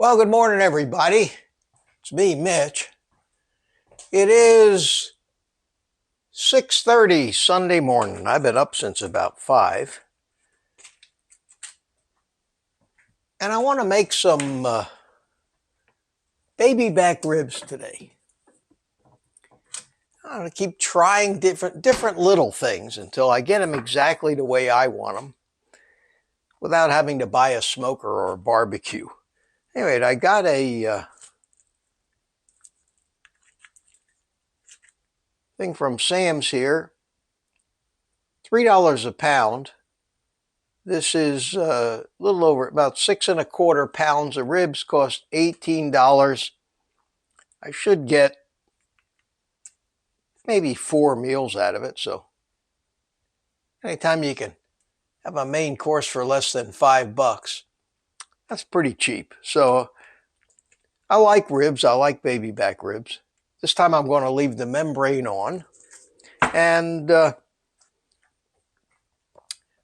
Well, good morning, everybody. It's me, Mitch. It is 6:30 Sunday morning. I've been up since about 5. And I want to make some baby back ribs today. I'm going to keep trying different little things until I get them exactly the way I want them without having to buy a smoker or a barbecue. Anyway, I got a thing from Sam's here, $3 a pound. This is a little over about 6¼ pounds of ribs, cost $18. I should get maybe 4 meals out of it. So anytime you can have a main course for less than $5, that's pretty cheap. So I like ribs. I like baby back ribs. This time I'm going to leave the membrane on and going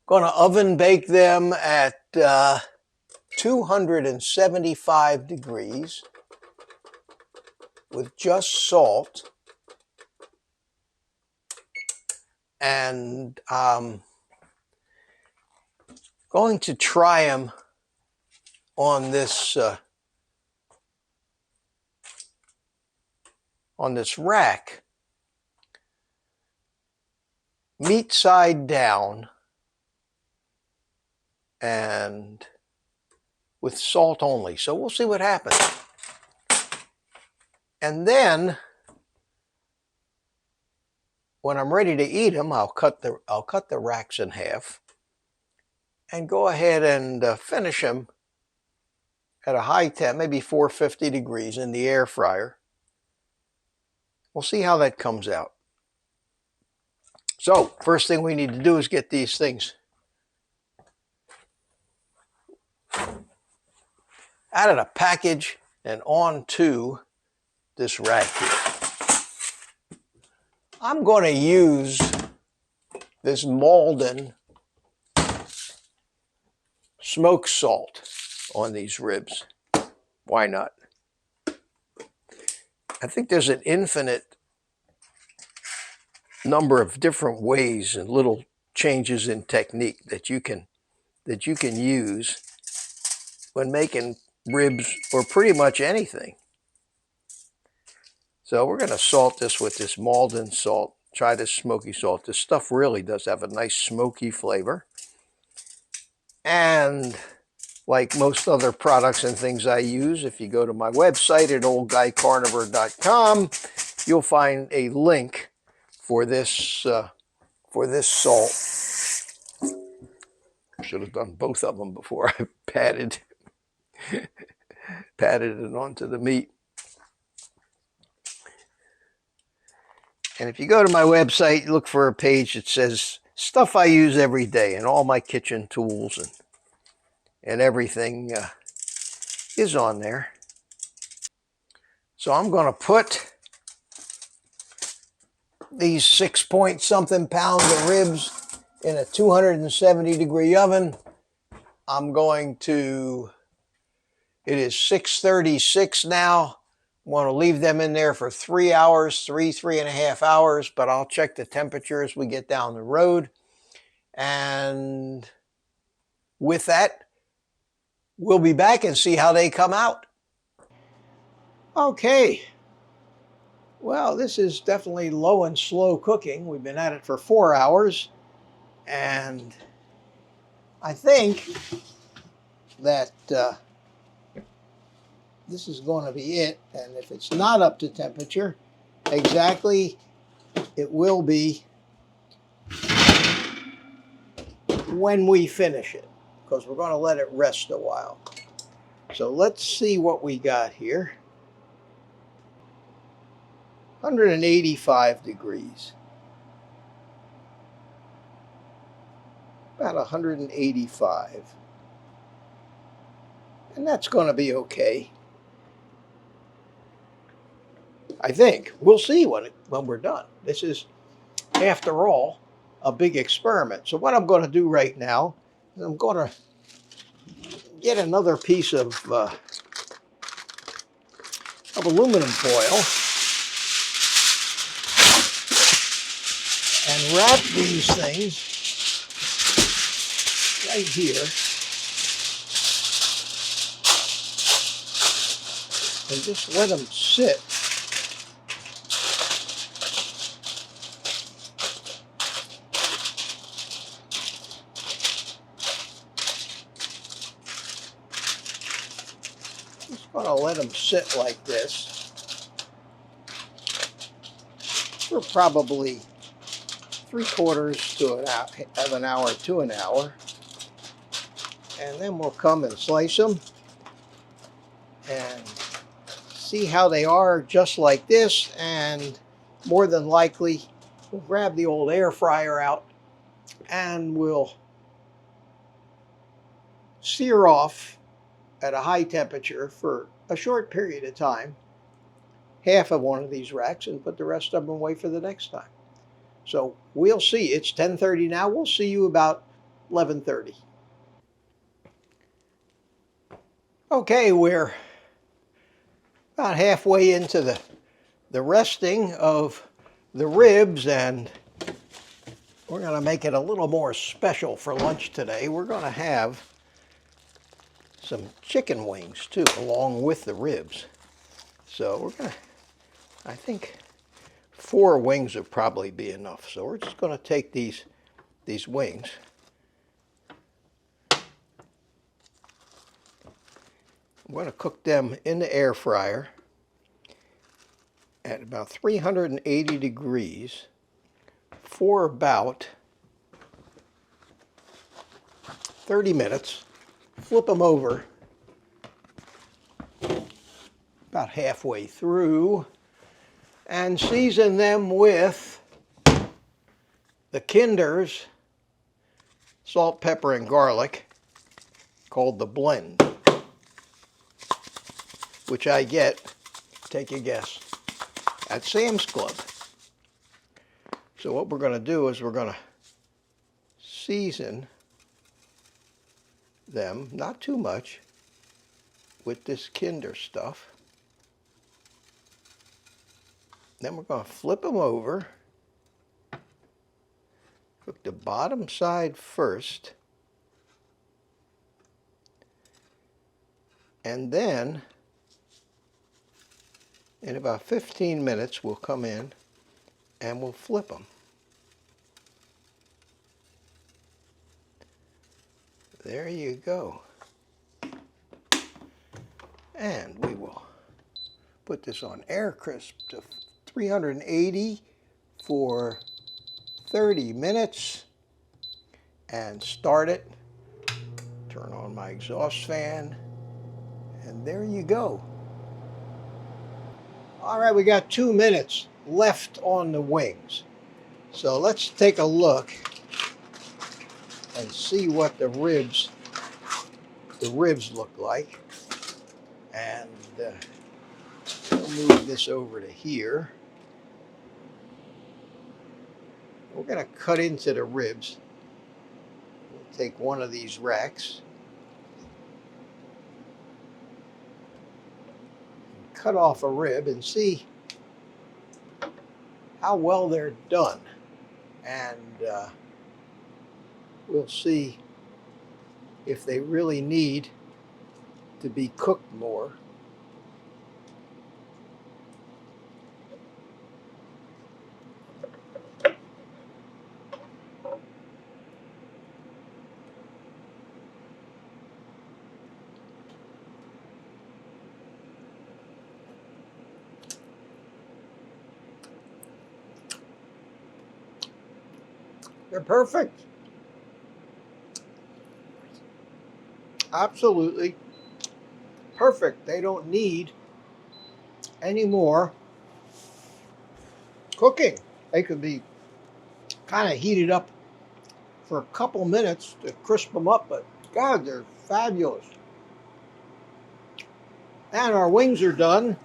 to oven bake them at 275 degrees with just salt. And I'm going to try them on this rack, meat side down, and with salt only. So we'll see what happens. And then when I'm ready to eat them, I'll cut the racks in half and go ahead and finish them at a high temp, maybe 450 degrees in the air fryer. We'll see how that comes out. So first thing we need to do is get these things out of the package and onto this rack here. I'm going to use this Malden smoked salt on these ribs. Why not? I think there's an infinite number of different ways and little changes in technique that you can use when making ribs or pretty much anything. So we're going to salt this with this Malden salt. Try this smoky salt. This stuff really does have a nice smoky flavor. And like most other products and things I use, if you go to my website at oldguycarnivore.com, you'll find a link for this salt. Should have done both of them before I patted it onto the meat. And if you go to my website, look for a page that says stuff I use every day, and all my kitchen tools and everything is on there. So I'm going to put these 6-point-something pounds of ribs in a 270 degree oven. It is 6:36 now. I want to leave them in there for 3 hours, 3.5 hours, but I'll check the temperature as we get down the road. And with that, we'll be back and see how they come out. Okay. Well, this is definitely low and slow cooking. We've been at it for 4 hours, and I think that this is going to be it. And if it's not up to temperature exactly, it will be when we finish it, because we're going to let it rest a while. So let's see what we got here. 185 degrees. About 185. And that's going to be okay, I think. We'll see when we're done. This is, after all, a big experiment. So what I'm going to do right now is I'm going to get another piece of of aluminum foil and wrap these things right here and just let them sit. Just going to let them sit like this for probably 3/4 of an hour to an hour. And then we'll come and slice them and see how they are just like this. And more than likely, we'll grab the old air fryer out and we'll sear off at a high temperature for a short period of time, half of one of these racks, and put the rest of them away for the next time. So we'll see. It's 10:30 now. We'll see you about 11:30. Okay, we're about halfway into the resting of the ribs, and we're going to make it a little more special for lunch today. We're going to have some chicken wings too, along with the ribs. So we're going to, I think 4 wings would probably be enough. So we're just going to take these wings. I'm going to cook them in the air fryer at about 380 degrees for about 30 minutes. Flip them over about halfway through and season them with the Kinder's salt, pepper, and garlic called the blend, which I get, take a guess, at Sam's Club. So what we're going to do is we're going to season them, not too much, with this Kinder stuff. Then we're going to flip them over. Cook the bottom side first. And then, in about 15 minutes, we'll come in and we'll flip them. There you go. And we will put this on air crisp to 380 for 30 minutes and start it. Turn on my exhaust fan, and there you go. All right, we got 2 minutes left on the wings. So let's take a look and see what the ribs look like. And we'll move this over to here. We're going to cut into the ribs. We'll take one of these racks and cut off a rib and see how well they're done. And we'll see if they really need to be cooked more. They're perfect. Absolutely perfect. They don't need any more cooking. They could be kind of heated up for a couple minutes to crisp them up, but God, they're fabulous. And our wings are done.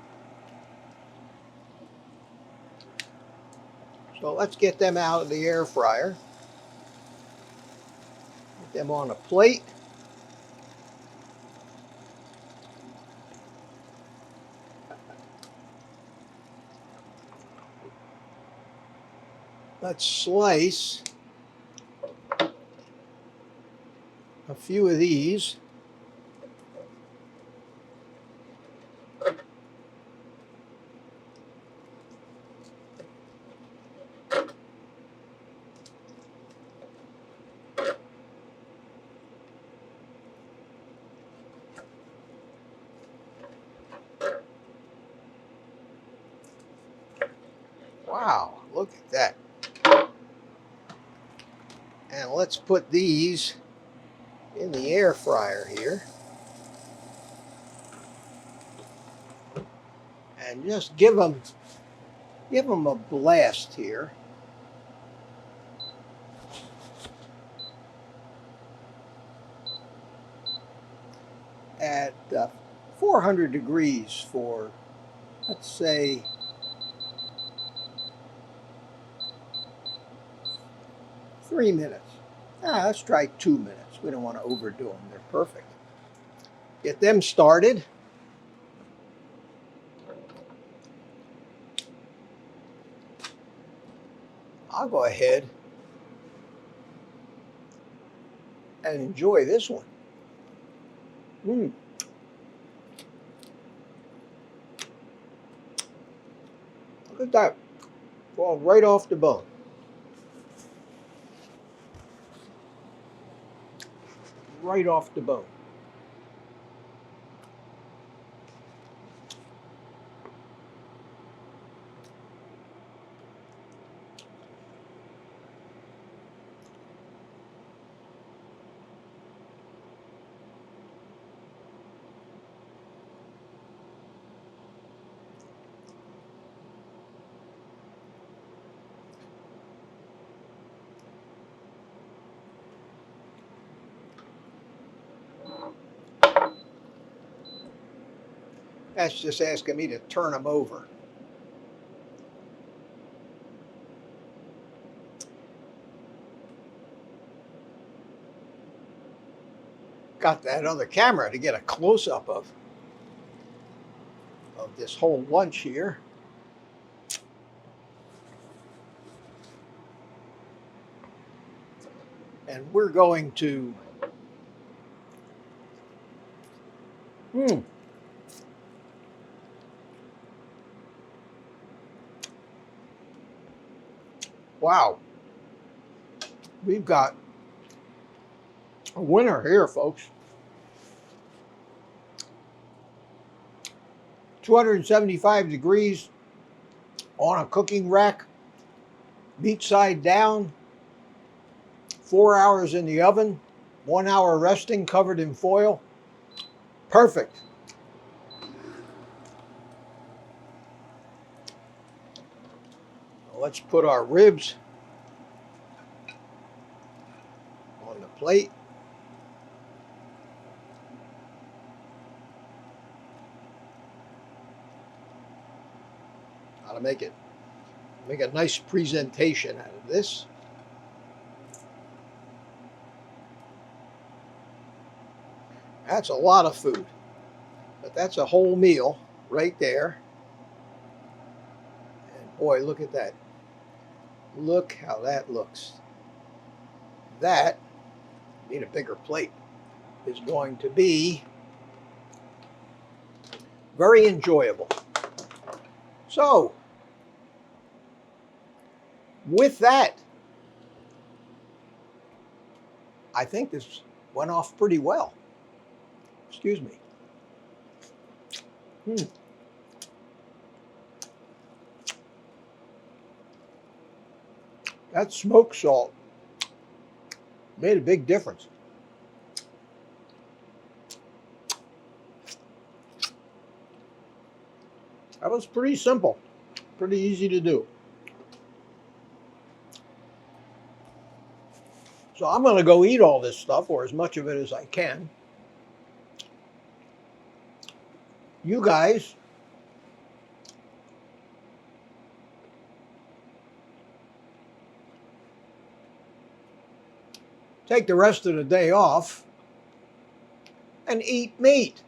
So let's get them out of the air fryer. Put them on a plate. Let's slice a few of these. Wow, look at that. And let's put these in the air fryer here. And just give them a blast here. At 400 degrees for, let's say, 3 minutes. Let's try 2 minutes. We don't want to overdo them. They're perfect. Get them started. I'll go ahead and enjoy this one. Look at that. Fall right off the bone. Right off the bone. That's just asking me to turn them over. Got that other camera to get a close-up of this whole lunch here. And we're going to wow. We've got a winner here, folks. 275 degrees on a cooking rack, meat side down, 4 hours in the oven, 1 hour resting, covered in foil. Perfect. Let's put our ribs on the plate. How to make a nice presentation out of this. That's a lot of food, but that's a whole meal right there. And boy, look at that. Look how that looks. That, need a bigger plate, is going to be very enjoyable. So, with that, I think this went off pretty well. Excuse me. That smoked salt made a big difference. That was pretty simple, pretty easy to do. So I'm going to go eat all this stuff, or as much of it as I can. You guys take the rest of the day off and eat meat.